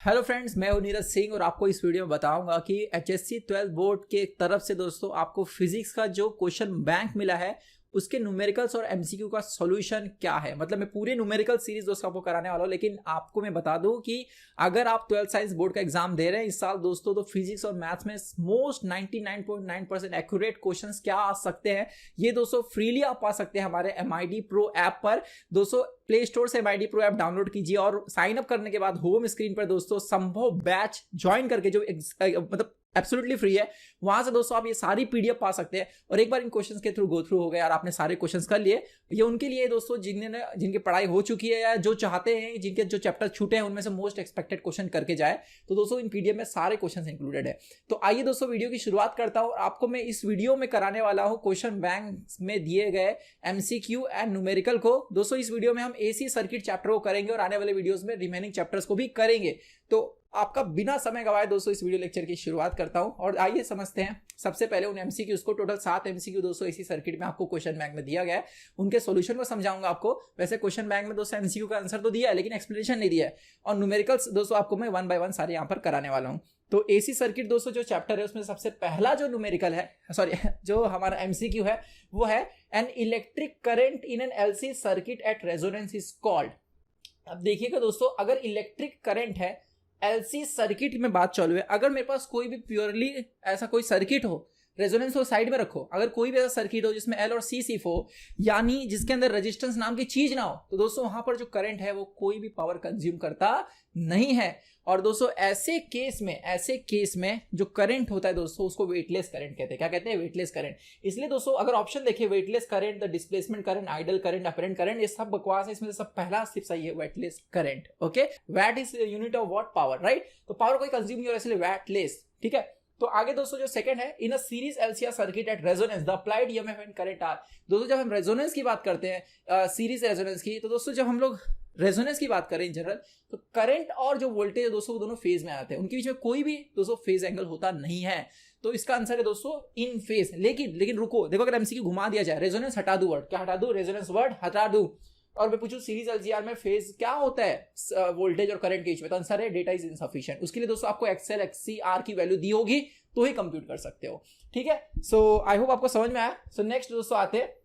Hello friends, मैं हूं नीरज सिंह और आपको इस वीडियो में बताऊंगा कि एचएससी 12 बोर्ड के तरफ से दोस्तों आपको फिजिक्स का जो क्वेश्चन बैंक मिला है उसके न्यूमेरिकल्स और एमसीक्यू का सॉल्यूशन क्या है। मतलब मैं पूरे न्यूमेरिकल सीरीज दोस्तों आपको कराने वाला हूं, लेकिन आपको मैं बता दूं कि अगर आप 12th साइंस बोर्ड का एग्जाम दे रहे हैं इस साल दोस्तों, तो फिजिक्स और मैथ्स में मोस्ट 99.9% एक्यूरेट क्वेश्चंस क्या आ सकते हैं ये दोस्तों फ्रीली आप पा सकते हैं हमारे MID Pro ऐप पर। दोस्तों प्ले स्टोर से MID Pro ऐप डाउनलोड कीजिए और साइन अप करने के बाद होम स्क्रीन पर दोस्तों संभव बैच ज्वाइन करके जो मतलब एब्सोल्युटली फ्री है, वहां से दोस्तों आप ये सारी पीडीएफ पा सकते हैं। और एक बार इन क्वेश्चंस के थ्रू गो थ्रू हो गए और आपने सारे क्वेश्चंस कर लिए, ये उनके लिए दोस्तों जिनकी पढ़ाई हो चुकी है या जो चाहते हैं जिनके जो चैप्टर छूटे हैं उनमें से मोस्ट एक्सपेक्टेड क्वेश्चन करके जाए, तो दोस्तों इन पीडीएफ में सारे क्वेश्चंस इंक्लूडेड है। तो आइए दोस्तों वीडियो की शुरुआत करता हूं। आपको मैं इस वीडियो में कराने वाला हूं क्वेश्चन बैंक में दिए गए एमसीक्यू एंड न्यूमेरिकल को। दोस्तों इस वीडियो में हम एसी सर्किट चैप्टर को करेंगे और आने वाले वीडियोस में रिमेनिंग चैप्टर्स को भी करेंगे। तो आपका बिना समय गवाए दोस्तों इस वीडियो लेक्चर की शुरुआत करता हूं और आइए समझते हैं सबसे पहले उन एमसीक्यूज को। टोटल 7 एमसीक्यू दोस्तों इसी सर्किट में आपको क्वेश्चन बैंक में दिया गया है, उनके सॉल्यूशन को समझाऊंगा आपको। वैसे क्वेश्चन बैंक में दोस्तों एमसीक्यू का आंसर तो दिया है लेकिन एक्सप्लेनेशन नहीं दिया है, और न्यूमेरिकल्स दोस्तों आपको मैं 1 by 1 सारे यहां पर कराने वाला हूं। तो एसी सर्किट दोस्तों जो चैप्टर है उसमें सबसे पहला जो न्यूमेरिकल है, सॉरी जो हमारा एमसीक्यू है वो है an electric current in an LC circuit at resonance is called. अब देखिएगा दोस्तों, अगर इलेक्ट्रिक करंट है एलसी सर्किट में बात चालू है, अगर मेरे पास कोई भी प्योरली ऐसा कोई सर्किट हो, रेजोनेंस को साइड में रखो, अगर कोई भी ऐसा सर्किट हो जिसमें एल और सी सिर्फ हो, यानी जिसके अंदर रेजिस्टेंस नाम की चीज ना हो, तो दोस्तों वहां पर जो करंट है वो कोई भी पावर कंज्यूम करता नहीं है। और दोस्तों ऐसे केस में जो करंट होता है दोस्तों उसको वेटलेस करंट कहते हैं। क्या कहते हैं? Wattless current. इसलिए दोस्तों अगर ऑप्शन देखिए wattless current, the displacement current, idle current, apparent current, ये सब बकवास है। इसमें सब पहला सिर्फ सही है wattless current. Okay, watt is unit of what? Power, right? तो पावर कोई कंज्यूम नहीं हो रहा इसलिए वैटलेस। ठीक है, तो आगे दोस्तों जो सेकंड है, in a series LCR circuit at resonance the applied EMF and current are. दोस्तों जब हम रेजोनेंस की बात करते हैं, सीरीज रेजोनेंस की, तो दोस्तों जब हम लोग रेजोनेंस की बात करें इन जनरल, तो करंट और जो वोल्टेज है दोस्तों वो दोनों फेज में आते हैं, उनके बीच में कोई भी दोस्तों फेज एंगल होता नहीं है। तो इसका आंसर है दोस्तों इन फेज। लेकिन रुको, देखो अगर एमसीक्यू घुमा दिया जाए, रेजोनेंस हटा दू वर्ड, क्या हटा दू? रेजोनेंस वर्ड हटा दू, और मैं पूछूं सीरीज एलसीआर में फेज क्या होता है वोल्टेज और करंट के बीच में, तो आंसर है डेटा इज इनसफिशिएंट। उसके लिए दोस्तों आपको एक्सएल एक्ससी आर की वैल्यू दी होगी तो ही कंप्यूट कर सकते हो। ठीक है, सो आई होप आपको समझ में आया। सो नेक्स्ट दोस्तों आते हैं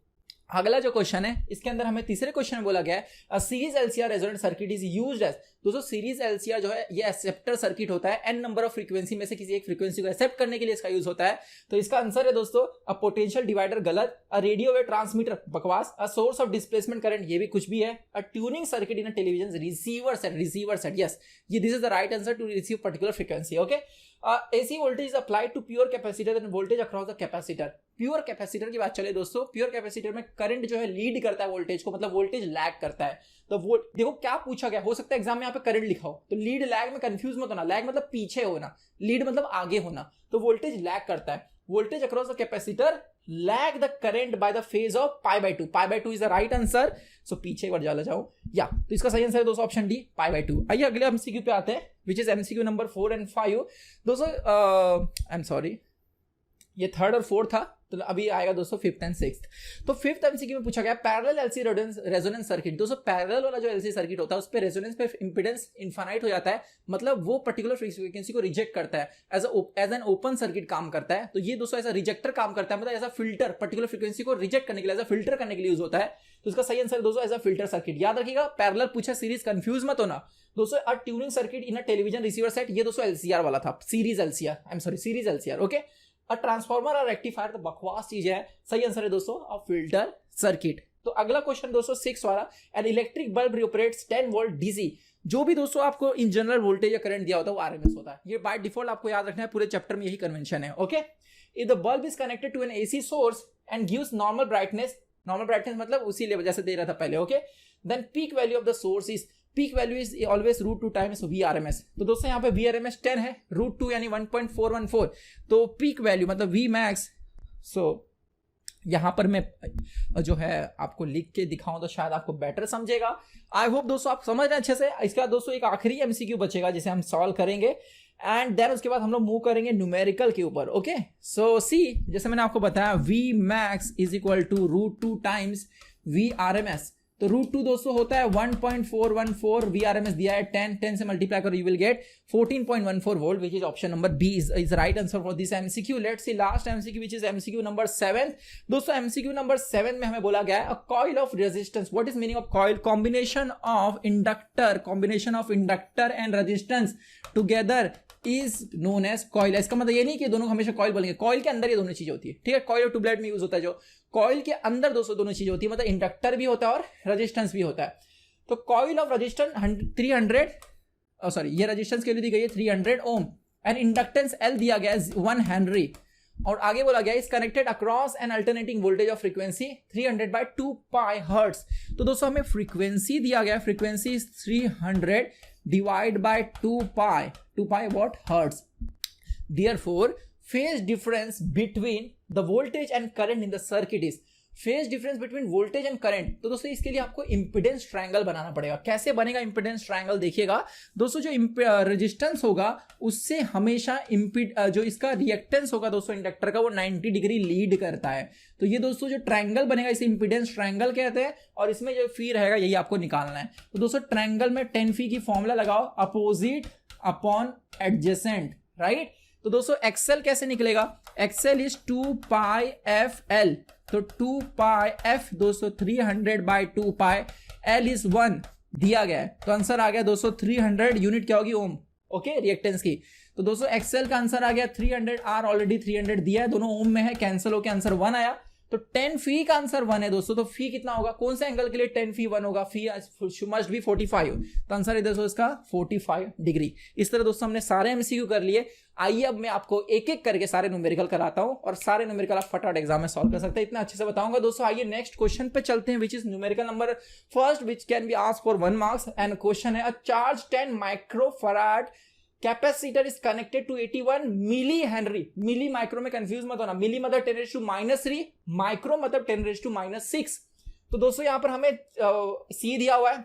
अगला जो क्वेश्चन है, इसके अंदर हमें तीसरे क्वेश्चन में बोला गया है series LCR resonant circuit is used as. दोस्तों सीरीज एलसीआर जो है ये एक्सेप्टर सर्किट होता है, एन नंबर ऑफ फ्रीक्वेंसी में से किसी एक फ्रीक्वेंसी को एक्सेप्ट करने के लिए इसका यूज होता है। तो इसका आंसर है दोस्तों अ पोटेंशियल डिवाइडर, गलत। अ रेडियो वेव ट्रांसमीटर, बकवास। A source of displacement current, ये भी कुछ भी है। A tuning circuit in a television receiver set, yes, ये this is the right answer to receive particular frequency. Okay, AC voltage is applied to pure capacitor and voltage across the capacitor। Pure capacitor की बात चले दोस्तों, pure capacitor में current जो है lead करता है वोल्टेज को, मतलब वोल्टेज लैग करता है। तो वो देखो क्या पूछा गया, हो सकता है एग्जाम में यहाँ पे करंट लिखा हो, तो लीड लैग में कंफ्यूज मत होना। लैग मतलब पीछे होना, लीड मतलब आगे होना। तो वोल्टेज लैग करता है, voltage across the capacitor lag the current by the phase of π/2। π/2 is the right answer. So पीछे एक बार चला जाओ, या तो इसका सही आंसर है दोस्तों ऑप्शन डी, π/2। आइए अगले एमसीक्यू पे आते हैं, which is MCQ number 4 and 5। दोस्तों आई एम सॉरी, ये थर्ड और फोर्थ था, तो अभी आएगा दोस्तों फिफ्थ एंड सिक्स्थ। तो फिफ्थ एमसीक्यू में पूछा गया पैरेलल एलसी रेजोनेंस सर्किट। दोस्तों पैरेलल वाला जो एलसी सर्किट होता है उस पे रेजोनेंस पे इंपेडेंस इनफाइनाइट हो जाता है, मतलब वो पर्टिकुलर फ्रीक्वेंसी को रिजेक्ट करता है, एज एन ओपन सर्किट काम करता है। तो ये दोस्तों ऐसा रिजेक्टर काम करता है, मतलब ऐसा फिल्टर, पर्टिकुलर फ्रीक्वेंसी को रिजेक्ट करने के लिए, एज फिल्टर करने के लिए यूज होता है। तो इसका सही आंसर दोस्तों एज अ फिल्टर सर्किट। याद रखिएगा, पैरेलल पूछा, सीरीज कंफ्यूज मत होना दोस्तों। A tuning circuit in a television receiver set, ये दोस्तों एलसीआर वाला था, series LCR, I'm sorry series LCR. Okay, a transformer और रेक्टिफायर तो बकवास चीज है। सही आंसर है दोस्तों अ फिल्टर सर्किट। तो अगला क्वेश्चन दोस्तों 6 वाला, an electric bulb operates 10 volt DC. जो भी दोस्तों आपको इन जनरल वोल्टेज या करंट दिया होता है वो आरएमएस होता है। ये बाय डिफॉल्ट आपको याद रखना है, पूरे चैप्टर में यही कन्वेंशन है। Okay, if the bulb is connected to an AC source and gives normal brightness मतलब उसी लेवल जैसे दे रहा था पहले। Okay, then peak value of the source is, peak value is always √2 times VRMS। तो दोस्तों यहाँ पे VRMS 10 है, √2 यानी 1.414। तो पीक वैल्यू मतलब Vmax। सो यहाँ पर मैं जो है आपको लिख के दिखाऊं तो शायद आपको बेटर समझेगा। आई होप दोस्तों आप समझ रहे हैं अच्छे से। इसके बाद दोस्तों एक आखिरी एमसीक्यू बचेगा जिसे हम सॉल्व करेंगे, एंड देन उसके बाद हम लोग मूव करेंगे न्यूमेरिकल के ऊपर। ओके, सो सी, जैसे मैंने आपको बताया Vmax is equal to √2 times VRMS। तो √2 दोस्तों होता है 1.414, VRMS दिया है 10 से मल्टीप्लाई करो, you will get 14.14 volt, which is option number B is right answer for this MCQ. Let's see last MCQ which is MCQ number 7। दोस्तों MCQ number 7 में हमें बोला गया है a coil of resistance, what is meaning of coil? Combination of inductor and resistance together is known as coil. इसका मतलब ये नहीं कि दोनों हमेशा कॉइल बोलेंगे, कॉइल के अंदर ये दोनों चीजें होती है, ठीक है। कॉइल और ट्यूबलाइट में यूज होता है, जो कॉइल के अंदर दोस्तों दोनों चीजें होती है, मतलब इंडक्टर भी होता है और रेजिस्टेंस भी होता है। तो कॉइल ऑफ रेजिस्टेंस 300, सॉरी ये रेजिस्टेंस के लिए दी गई है 300 ओम एंड इंडक्टेंस L दिया गया है 1 हेनरी, और आगे बोला गया is connected across N alternating voltage of frequency 300/2 pi hertz. तो दोस्तों हमें फ्रीक्वेंसी दिया गया है, frequency 300 divide by 2 pi what hertz. Therefore phase difference between the voltage and current in the circuit is phase difference between voltage and current. तो दोस्तों इसके लिए आपको इंपिडेंस ट्रायंगल बनाना पड़ेगा। कैसे बनेगा इंपिडेंस ट्रायंगल? देखिएगा दोस्तों, जो रेजिस्टेंस होगा उससे हमेशा जो इसका रिएक्टेंस होगा दोस्तों इंडक्टर का, वो 90 डिग्री लीड करता है। तो ये दोस्तों जो ट्रायंगल बनेगा इसे इंपिडेंस ट्रायंगल कहते हैं, और इसमें जो फी रहेगा यही आपको निकालना है। तो दोस्तों ट्रायंगल में 10 फी की फॉर्मूला लगाओ, अपोजिट अपॉन एडजेसेंट, राइट। तो दोस्तों एक्सेल कैसे निकलेगा? XL is 2 pi F L, तो 2 पाई एफ दोस्तों 300/2 पाई, एल इज 1 दिया गया है, तो आंसर आ गया दोस्तों 300, यूनिट क्या होगी? ओम, ओके, रिएक्टेंस की। तो दोस्तों एक्सेल का आंसर आ गया 300, आर ऑलरेडी 300 दिया है, दोनों ओम में है, कैंसिल होकर आंसर 1 आया। तो 10 फी का आंसर 1 है दोस्तों, तो फी कितना होगा? कौन से एंगल के लिए 10 फी 1 होगा? फी मस्ट बी 45, तो आंसर है दोस्तों इसका 45 डिग्री। इस तरह दोस्तों हमने सारे एमसीक्यू कर लिए। आइए अब मैं आपको एक एक करके सारे न्यूमेरिकल कराता हूं, और सारे न्यूमेरिकल आप फटाफट एग्जाम में सॉल्व कर सकते हैं, इतना अच्छे से बताऊंगा दोस्तों। आइए नेक्स्ट क्वेश्चन पे चलते हैं, which is numerical number first, which can be asked for 1 marks. And question है a charge 10 microfarad capacitor is connected to 81 milli henry. Milli micro में कंफ्यूज मत होना, मिली मतलब 10⁻⁻3, माइक्रो मतलब 10⁻⁻6। तो दोस्तों यहां पर हमें सी दिया हुआ है,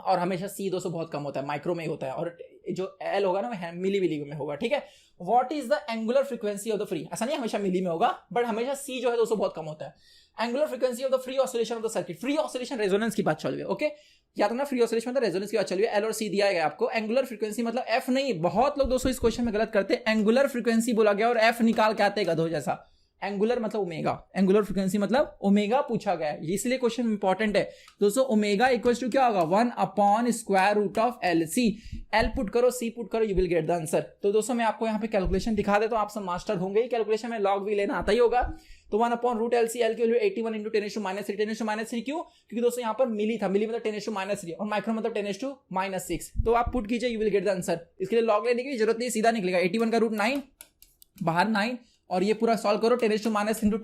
और हमेशा सी दोस्तों बहुत कम होता है, माइक्रो में ही होता है, और जो एल होगा ना मिली में होगा, ठीक है। What is the angular frequency of the free? ऐसा नहीं हमेशा मिली में होगा, बट हमेशा सी जो है दोस्तों बहुत कम होता है। Angular frequency of the free oscillation of the circuit, free oscillation resonance की बात चल रही है, ओके। या तो ना फ्री ऑसिलेशन मतलब रेजोनेंस की बात चल रही है, एल और सी दिया गया आपको। एंगुलर फ्रीक्वेंसी मतलब एफ नहीं, बहुत लोग दोस्तों इस क्वेश्चन में गलत करते हैं, एंगुलर फ्रीक्वेंसी बोला गया और एफ निकाल के आते गधों जैसा। एंगुलर मतलब ओमेगा, एंगुलर फ्रीक्वेंसी मतलब ओमेगा पूछा गया है, इसलिए क्वेश्चन इंपॉर्टेंट है दोस्तों। ओमेगा इक्वल टू क्या होगा? 1/√ऑफ एल। सी एल पुट करो, सी पुट करो, you will get the answer. तो दोस्तों मैं आपको यहाँ पे कैलकुलेशन दिखा देता हूँ, आप सब मास्टर होंगे ही कैलकुलेशन में, लॉग भी लेना आता ही होगा। तो 1/√LC, एल की वैल्यू 81 × 10⁻³ 10⁻³ क्यों? क्योंकि दोस्तों यहाँ पर मिली था, मिली मतलब 10⁻³ और माइक्रो मतलब 10⁻6। तो आप पुट कीजिए, you will get the answer. इसके लिए लॉग लेने की जरूरत नहीं, सीधा निकलेगा। 81 का रूट 9 बाहर 9, और ये पूरा सॉल्व करो, 10⁻⁻ × 10 10⁻² ×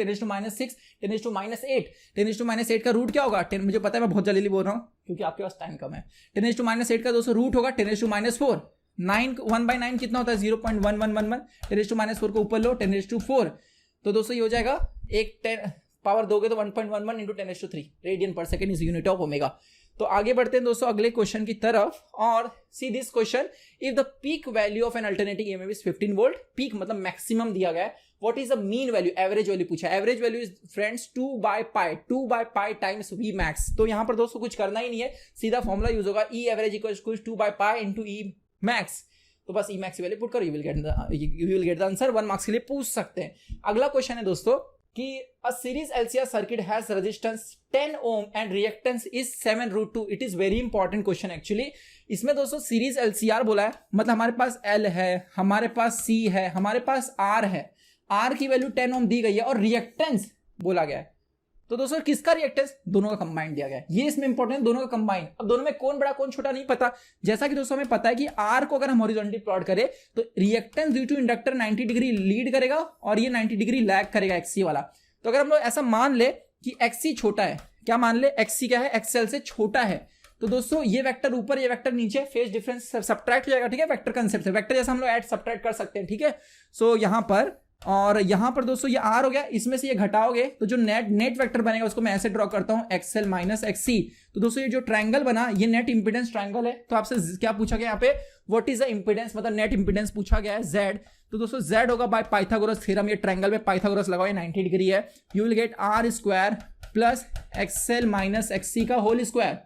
10⁻6 10⁻8 10⁻8 का रूट क्या होगा? 10, मुझे पता है मैं बहुत जल्दी बोल रहा हूँ क्योंकि आपके पास टाइम कम है। 10⁻8 का दोस्तों रूट होगा 10⁻4। 9 1/9 कितना होता है? 0.1111। 10⁻4 को ऊपर लो, 10⁻4। तो दोस्तों ये हो जाएगा, एक 10 पावर दोगे तो 1.11 × 10⁻3 रेडियन पर second is unit of omega. तो आगे बढ़ते हैं दोस्तों अगले क्वेश्चन की तरफ, और see this question, if the peak value of an alternating EMF is 15 volt, peak मतलब मैक्सिमम दिया गया है, what is the mean value? Average value पूछा। Average value is friends 2/π times V max. तो यहां पर दोस्तों कुछ करना ही नहीं है, सीधा फॉर्मूला यूज होगा, E average equals to 2/π × E max. तो बस ई मैक्स वैल्यू पुट करो, you will get the answer. 1 marks के लिए पूछ सकते हैं। अगला क्वेश्चन है दोस्तों कि a series LCR circuit has resistance 10 ohm and reactance is 7√2। It is very important question actually. इसमें दोस्तों सीरीज LCR बोला है, मतलब हमारे पास L है, हमारे पास C है, हमारे पास R है। R की वैल्यू 10 ओम दी गई है, और रिएक्टेंस बोला गया है। तो दोस्तों किसका रिएक्टेंस? दोनों का कंबाइंड दिया गया है, ये इसमें इंपॉर्टेंट, दोनों का कंबाइंड। अब दोनों में कौन बड़ा कौन छोटा नहीं पता, जैसा कि दोस्तों हमें पता है कि आर को अगर हम हॉरिजॉन्टली प्लॉट करें तो reactance due to inductor 90 degree lead करेगा और ये 90 डिग्री लैग करेगा एक्सी वाला। तो अगर हम लोग ऐसा मान ले कि एक्सी छोटा है, क्या मान ले? एक्सी क्या है? एक्सएल से छोटा है। तो दोस्तों ये वेक्टर ऊपर, ये वेक्टर नीचे, फेज डिफरेंस सब्ट्रैक्ट हो जाएगा, ठीक है। वेक्टर कंसेप्ट से वेक्टर जैसा हम लोग ऐड सब्ट्रैक्ट कर सकते हैं, ठीक है। सो यहां पर और यहां पर दोस्तों ये आर हो गया, इसमें से ये घटाओगे तो जो नेट वेक्टर बनेगा उसको मैं ऐसे ड्रॉ करता हूं एक्सएल माइनस एक्ससी। तो दोस्तों ये जो ट्रायंगल बना ये नेट इंपीडेंस ट्रायंगल है। तो आपसे क्या पूछा गया यहाँ पे, व्हाट इज द इंपीडेंस, मतलब नेट इंपीडेंस पूछा गया है जेड। तो दोस्तों जेड होगा बाय पाइथागोरस थ्योरम, ये ट्रायंगल में पाइथागोरस लगाओ, 90 डिग्री है। You will get R square plus XL minus XC का होल स्क्वायर।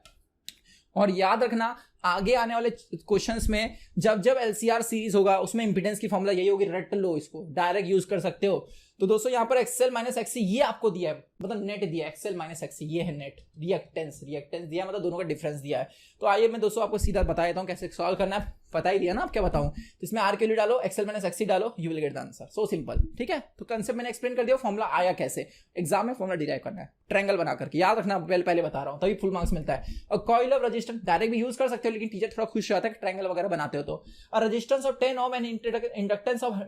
और याद रखना आगे आने वाले क्वेश्चंस में जब जब एलसीआर सीरीज होगा उसमें इंपीडेंस की फॉर्मूला यही होगी, रट लो इसको, डायरेक्ट यूज कर सकते हो। तो दोस्तों यहाँ पर एक्सएल माइनस एक्ससी ये आपको दिया है, मतलब नेट दिया है, एक्सएल माइनस एक्ससी ये है नेट, रिएक्टेंस दिया है, मतलब दोनों का डिफरेंस दिया है। तो आइए मैं दोस्तों आपको सीधा बता देता हूँ कैसे सॉल्व करना है, पता ही दिया ना, आप क्या बताऊं। तो इसमें आर के लिए डालो, एक्सएल माइनस एक्ससी डालो, you will get the answer, so simple, ठीक है। तो कंसेप्ट मैंने एक्सप्लेन कर दिया, फॉर्मूला आया कैसे, एग्जाम में फॉर्मूला डिराइव करना है ट्रायंगल बना करके, याद रखना, पहले बता रहा हूं तभी फुल मार्क्स मिलता है। और कॉइल ऑफ रेजिस्टेंस डायरेक्ट भी यूज कर सकते हो, लेकिन टीचर थोड़ा खुश रहता है कि ट्रायंगल वगैरह बनाते हो तो। और resistance of 10 ohm and inductance of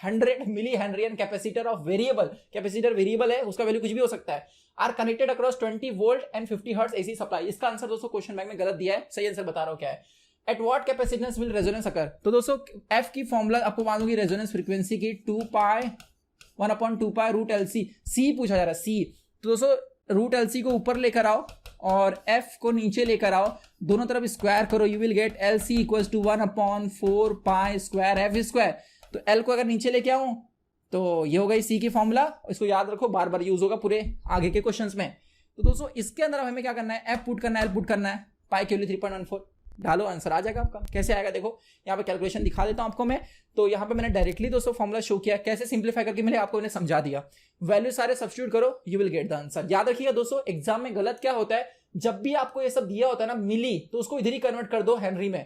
100 milli henry and capacitor of variable, capacitor variable है, उसका वैल्यू कुछ भी हो सकता है, are connected across 20 volt and 50 hertz AC supply. इसका आंसर दोस्तों क्वेश्चन बैंक में गलत दिया है, सही आंसर बता रहा हूं क्या है। At what capacitance will resonance occur. तो दोस्तों एफ की फॉर्मूला आपको मालूम की रेजोनेंस फ्रीक्वेंसी की 2 पाई 1/2 पाई रूट एलसी, सी पूछा जा रहा है सी। तो दोस्तों रूट एलसी को ऊपर लेकर आओ और एफ को नीचे लेकर आओ, दोनों तरफ स्क्वायर करो, you will get LC equals to 1/4 pi square F square. तो एल को अगर नीचे लेके आऊं तो ये होगा सी की फॉर्मूला, इसको याद रखो, बार बार यूज होगा पूरे आगे के क्वेश्चंस में। तो दोस्तों इसके अंदर हमें क्या करना है, एफ पुट करना है, एल पुट करना है, पाई के लिए 3.14 डालो, आंसर आ जाएगा आपका। कैसे आएगा देखो, यहाँ पे कैलकुलेशन दिखा देता हूं आपको मैं। तो यहाँ पे मैंने डायरेक्टली दोस्तों फॉर्मूला शो किया, कैसे सिंप्लीफाई करके मैंने आपको समझा दिया। वैल्यू सारे सब्स्टिट्यूट करो, you will get the answer. याद रखिएगा दोस्तों एग्जाम में गलत क्या होता है, जब भी आपको ये सब दिया होता है ना मिली, तो उसको इधर ही कन्वर्ट कर दो हेनरी में,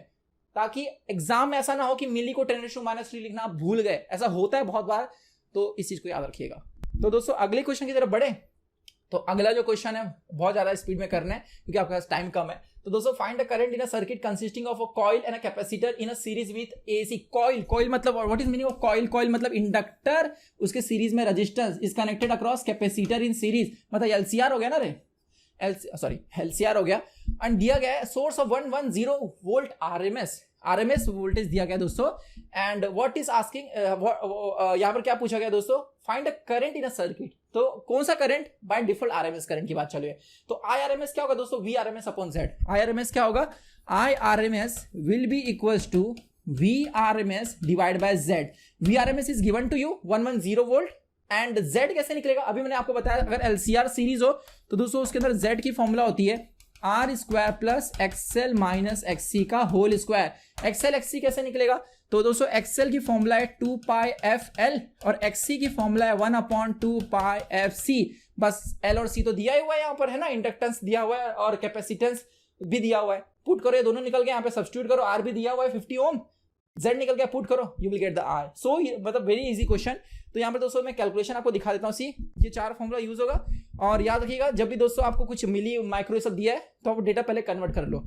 ताकि एग्जाम में ऐसा ना हो कि मिली को 10⁻³ लिखना आप भूल गए, ऐसा होता है बहुत बार, तो इस चीज को याद रखिएगा। तो दोस्तों अगले क्वेश्चन की तरफ बढ़े। तो अगला जो क्वेश्चन है बहुत ज्यादा स्पीड में करना है क्योंकि आपके पास टाइम कम है। तो दोस्तों find the current in a circuit consisting of a coil and a capacitor in a series with AC. Coil मतलब what is meaning of coil मतलब इंडक्टर, उसके सीरीज में resistance is connected across capacitor in series, मतलब LCR हो गया ना रे, LCR हो गया। एंड दिया गया है source of 110 volt RMS voltage दिया गया दोस्तों। एंड व्हाट इज आस्किंग, यहां पर क्या पूछा गया दोस्तों, find a current in a circuit. तो कौन सा current, by default RMS current की बात चलिए। तो आई आरएमएस क्या होगा दोस्तों, V RMS upon Z. I RMS क्या होगा, I RMS will be equals to V RMS divide by Z. V RMS is given to you 110 volt and Z कैसे निकलेगा, अभी मैंने आपको बताया अगर एलसीआर सीरीज हो तो दोस्तों उसके अंदर जेड की फॉर्मूला होती है R square plus XL minus XC का होल स्क्वायर। एक्सएल एक्ससी कैसे निकलेगा, तो दोस्तों एक्सएल की फॉर्मूला है 2 पाई एफ एल और एक्ससी की फॉर्मूला है 1/2 पाई एफ सी। बस एल और सी तो दिया ही हुआ है यहाँ पर, है ना, इंडक्टेंस दिया हुआ है और कैपेसिटेंस भी दिया हुआ है, पुट करो, ये दोनों निकल गए, यहाँ पे सब्स्टिट्यूट करो, आर भी दिया हुआ है 50 ओम, जेड निकल गया, पुट करो, you will get the R. So मतलब वेरी इजी क्वेश्चन। तो यहाँ पे दोस्तों मैं कैलकुलेशन आपको दिखा देता हूँ, सी ये 4 फॉर्मूला यूज होगा। और याद रखिएगा जब भी दोस्तों आपको कुछ मिली माइक्रो सब दिया है तो आप डेटा पहले कन्वर्ट कर लो।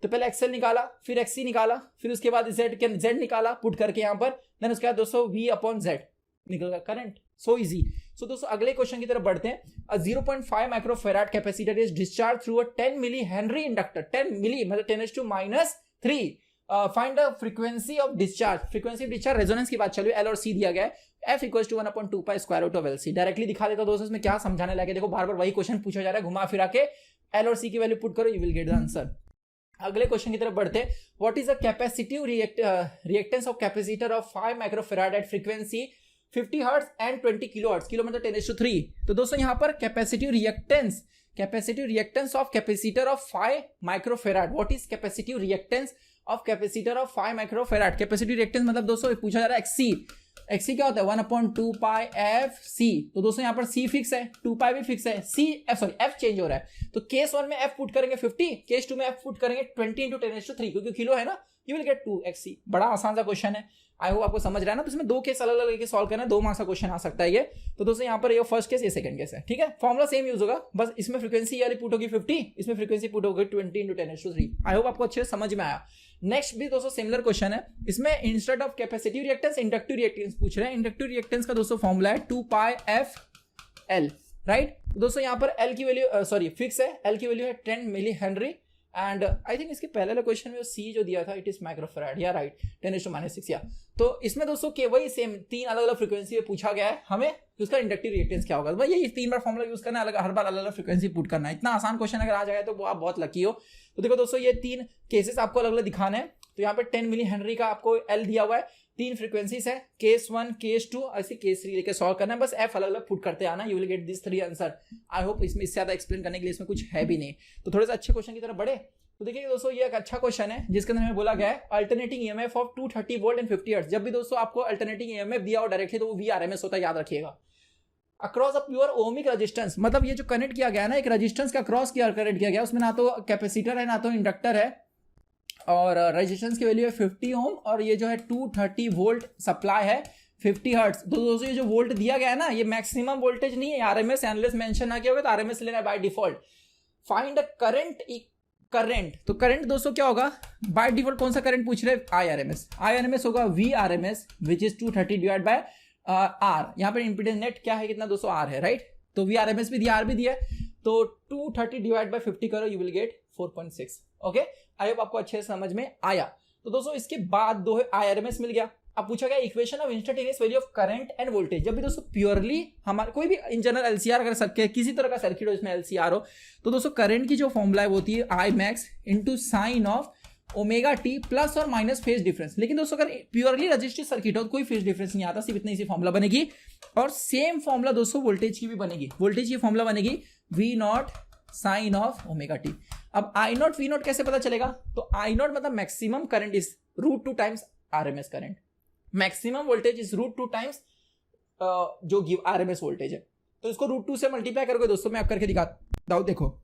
तो पहले एक्सएल निकाला, फिर एक्ससी निकाला, फिर उसके बाद जेड निकाला पुट करके यहाँ पर, देन उसके बाद दोस्तों वी अपॉन जेड निकल गया करंट। So easy. सो दोस्तों अगले क्वेश्चन की तरफ बढ़ते हैं। A 0.5 microfarad capacitor is discharge through a 10 milli henry inductor, 10 milli मतलब 10⁻⁻3। Find the frequency of discharge, frequency of discharge resonance की बात चल रही है, एल और सी दिया गया है, F equals to 1/2 pi square root of L C. Directly दिखा देता दोस्तों इसमें क्या समझाने लगे, देखो बार बार वही क्वेश्चन पूछा जा रहा है, घुमा फिरा के एल और सी की वैल्यू पुट करो, you will get the answer. अगले क्वेश्चन की तरफ बढ़ते हैं। What is the capacitive reactance of capacitor of 5 microfarad at frequency 50 hertz and 20 kilohertz, kilo मतलब 10⁻3। तो दोस्तों यहाँ पर capacitive reactance of capacitor of 5 microfarad, what is capacitive reactance of capacitor of 5 microfarad. Capacitive reactance मतलब दोस्तों पूछा जा रहा है एक्ससी, एक्ससी क्या होता है 1/2 पाई एफ सी। तो दोस्तों यहाँ पर सी फिक्स है, 2 पाई भी फिक्स है, एफ चेंज हो रहा है। तो केस 1 में एफ पुट करेंगे 50, केस 2 में एफ पुट करेंगे 20 × 10⁻3 क्योंकि किलो है ना, यू विल गेट 2 एक्ससी। बड़ा आसान सा क्वेश्चन है, आई होप आपको समझ रहा है ना। तो इसमें 2 केस अलग अलग लेके सॉल्व करना है, 2 मार्क्स का क्वेश्चन आ सकता है ये। तो दोस्तों यहाँ पर ये फर्स्ट केस, ये सेकंड केस है, ठीक है। फॉर्मूला सेम यूज होगा, बस इसमें फ्रीक्वेंसी वाली पुट होगी 50, इसमें फ्रीक्वेंसी पुट होगी 20 × 10⁻3। आई होप आपको अच्छे से समझ में आया। नेक्स्ट भी दोस्तों सिमिलर क्वेश्चन है, इसमें instead of capacitive reactance inductive reactance पूछ रहे हैं। इंडक्टिव रिएक्टेंस का दोस्तों फॉर्मूला है 2 पाई एफ एल, राइट। दोस्तों यहाँ पर एल की वैल्यू फिक्स है, एल की वैल्यू है 10 milli henry and I think इसके पहले वाले क्वेश्चन में सी जो दिया था इट इज माइक्रोफैराड, या राइट, 10⁻⁶ या। तो इसमें दोस्तों के वही सेम 3 अलग अलग फ्रीक्वेंसी पे पूछा गया है हमें कि उसका इंडक्टिव रिएक्टेंस क्या होगा। भाई ये 3 बार फॉर्मूला यूज करना है, हर बार अलग अलग फ्रीक्वेंसी पुट करना है। इतना आसान क्वेश्चन अगर आ जाए तो वो आप बहुत लकी हो। तो देखो दोस्तों ये 3 केसेस आपको अलग अलग दिखाने हैं। तो यहाँ पे 10 मिली हेनरी का आपको एल दिया हुआ है, 3 फ्रीक्वेंसीज है, केस 1 केस 2 ऐसे केस 3 लेके सॉल्व करना है। बस एफ अलग अलग पुट करते आना, you will get this 3 answer. I hope इसमें इससे ज्यादा एक्सप्लेन करने के लिए इसमें कुछ है भी नहीं। तो थोड़े से अच्छे क्वेश्चन की तरफ बढ़े। तो देखिए दोस्तों ये एक अच्छा क्वेश्चन है जिसके अंदर हमें बोला गया है alternating EMF of 230 volt and 50 hertz. जब भी दोस्तों आपको अल्टरनेटिंग ईएमएफ दिया हो डायरेक्टली तो वो VRMS होता है, याद रखिएगा। Across a pure ohmic resistance, मतलब ये जो कनेक्ट किया गया ना एक रेजिस्टेंस का क्रॉस किया कनेक्ट किया गया, उसमें ना तो कैपेसिटर है ना तो इंडक्टर है, और रेजिस्टेंस की वैल्यू है 50 ओम, और ये जो है 230 वोल्ट सप्लाई है 50 हर्ट्ज। तो दोस्तों ये जो वोल्ट दिया गया है ना ये मैक्सिमम वोल्टेज नहीं है, आरएमएस एनालिस्ट मेंशन ना किया होगा तो आरएमएस लेना है by default. Find a current, तो करंट दोस्तों क्या होगा, बाय डिफॉल्ट कौन सा करंट पूछ रहे हैं, IRMS होगा VRMS which is 230 divide by R. यहाँ पर इंपीडेंस नेट क्या है कितना दोस्तों, आर है, राइट। तो VRMS भी दिया, आर भी दिया, तो 230 डिवाइड बाय 50 करो, you will gate 4.6। Okay, I hope आपको अच्छे से समझ में आया। तो दोस्तों इसके बाद दो है IRMS मिल गया। अब पूछा गया equation of instantaneous value of current end voltage. जब भी दोस्तों प्योरली हमारे कोई भी इन जनरल LCR अगर सर्किट किसी तरह का सर्किट हो इसमें LCR हो, तो दोस्तों करंट की जो फॉर्मूला है वो होती है I max into sine of omega T plus और माइनस फेज डिफरेंस। लेकिन दोस्तों अगर प्योरली रजिस्टिव सर्किट हो तो कोई फेज डिफरेंस नहीं आता, सिर्फ इतनी सी फॉर्मूला बनेगी। और सेम फॉर्मूला दोस्तों वोल्टेज की भी बनेगी, वोल्टेज की फॉर्मूला बनेगी V0 sign of omega T. अब I0 V0 कैसे पता चलेगा, तो I0 मतलब maximum current is √2 times RMS current, maximum voltage is √2 times जो गिव RMS वोल्टेज है। तो इसको √2 से मल्टीप्लाई करोगे दोस्तों, मैं अब करके दिखाता हूं। देखो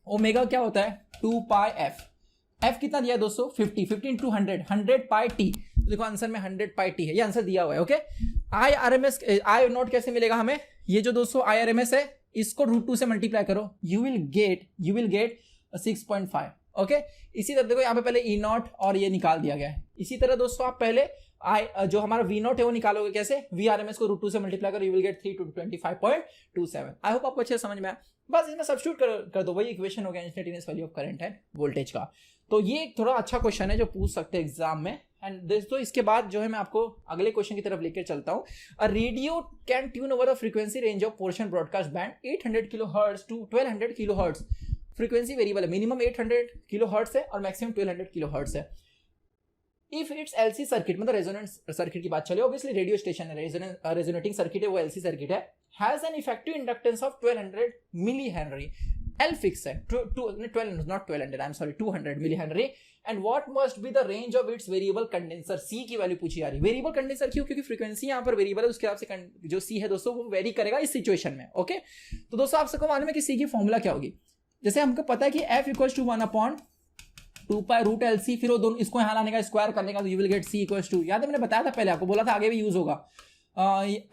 ओमेगा क्या होता है 2 पाई एफ कितना दिया है दोस्तों 50 इंटू 100 पाई टी। तो देखो आंसर में 100 पाई टी है, ये आंसर दिया हुआ है। ओके, I0 कैसे मिलेगा हमें, ये जो दोस्तों IRMS है इसको √2 से मल्टीप्लाई करो, यू विल गेट 6.5। ओके, इसी तरह देखो यहाँ पे पहले E0 और ये निकाल दिया गया है। इसी तरह दोस्तों आप पहले जो हमारा V0 है वो निकालोगे कैसे, VRMS को √2 से मल्टीप्लाई करो, you will gate 325.27। I hope आपको अच्छे समझ में आया। बस इसमें सब्स्टिट्यूट कर दो, वही इक्वेशन हो गया instantaneous value of current end voltage का। तो ये एक थोड़ा अच्छा क्वेश्चन है जो पूछ सकते हैं एग्जाम में। एंड दोस्तों इसके बाद जो है मैं आपको अगले क्वेश्चन की तरफ लेकर चलता हूं। A radio can tune over the frequency range of portion broadcast band 800 kilohertz to 1200 kilohertz. Frequency variable है, मिनिमम 800 किलोहर्ट्ज है और मैक्सिमम 1200 किलोहर्ट्ज है। इफ इट्स LC सर्किट, मतलब रेजोनेंस सर्किट की बात चले, ऑब्वियसली रेडियो स्टेशन है, रेजोनेटिंग सर्किट है वो LC सर्किट है, has an effective inductance of 1200 milli henry. L fix है 200 milli henry. And what must be the range of its variable condenser, C की value पूछी जा रही है। वेरिएबल कंडेंसर क्यों, क्योंकि फ्रीक्वेंसी यहाँ पर वेरिएबल है, उसके हिसाब से जो C है दोस्तों वो वेरी करेगा इस सिचुएशन में। ओके, तो दोस्तों आप सबको मालूम है कि C की फॉर्मूला क्या होगी। जैसे हमको पता है कि F equals to 1/2 pi root LC, फिर वो दोनों इसको यहाँ लाने का स्क्वायर करने का, तो you will get C equals to, याद है मैंने बताया था पहले आपको, बोला था आगे भी यूज होगा,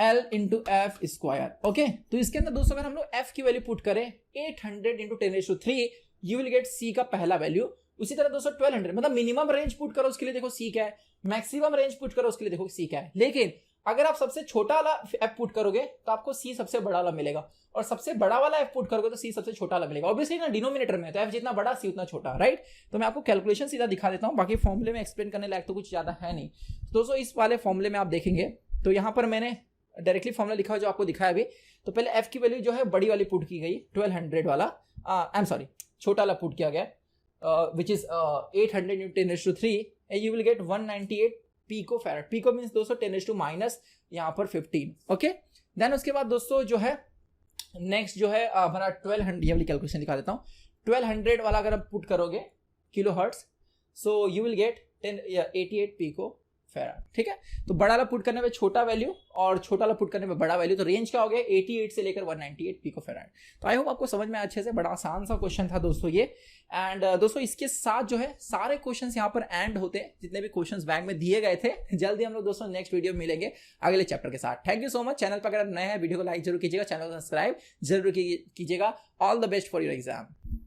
L into F square. Okay, तो इसके अंदर दोस्तों अगर हम लोग F की वैल्यू पुट करें 800 into 10⁻3, you will get C का पहला वैल्यू। उसी तरह दोस्तों 1200 मतलब मिनिमम रेंज पुट करो उसके लिए देखो C क्या है, मैक्सिमम रेंज पुट करो उसके लिए देखो C क्या है। लेकिन अगर आप सबसे छोटा वाला F पुट करोगे तो आपको C सबसे बड़ा वाला मिलेगा, और सबसे बड़ा वाला F पुट करोगे तो C सबसे छोटा वाला मिलेगा। ऑब्वियसली ना डिनोमिनेटर में तो F जितना बड़ा C उतना छोटा, राइट। तो मैं आपको कैलकुलेशन सीधा दिखा देता हूं, बाकी फॉर्मूले में एक्सप्लेन करने लायक तो कुछ ज्यादा है नहीं। तो दोस्तों इस वाले फॉर्मूले में आप देखेंगे तो यहाँ पर मैंने डायरेक्टली फॉर्मूला लिखा हुआ जो आपको दिखाया अभी। तो पहले F की वैल्यू जो है बड़ी वाली पुट की गई 1200 वाला, छोटा वाला पुट किया गया, which is 800 into 10⁻3, and you will get 198 pico farad. Pico means दोस्तों 10⁻⁻, यहाँ पर 15। ओके, देन उसके बाद दोस्तों जो है नेक्स्ट जो है हमारा 1200, ये वाली कैलकुलेशन दिखा देता हूँ। 1200 वाला अगर आप पुट करोगे kilo hertz, so you will get 88 pico farad. ठीक है, तो बड़ा वाला पुट करने में छोटा वैल्यू और छोटा वाला पुट करने में बड़ा वैल्यू, तो रेंज क्या हो गया 88 से लेकर 198 पिको फैराड। तो आई होप आपको समझ में अच्छे से, बड़ा आसान सा क्वेश्चन था दोस्तों ये। एंड दोस्तों इसके साथ जो है सारे क्वेश्चंस यहाँ पर एंड होते हैं, जितने भी क्वेश्चंस बैंक में दिए गए थे। जल्दी हम लोग दोस्तों नेक्स्ट वीडियो में मिलेंगे अगले चैप्टर के साथ। Thank you so much. Channel पर अगर नए हैं वीडियो को लाइक जरूर कीजिएगा, चैनल को सब्सक्राइब जरूर कीजिएगा। All the best for your exam.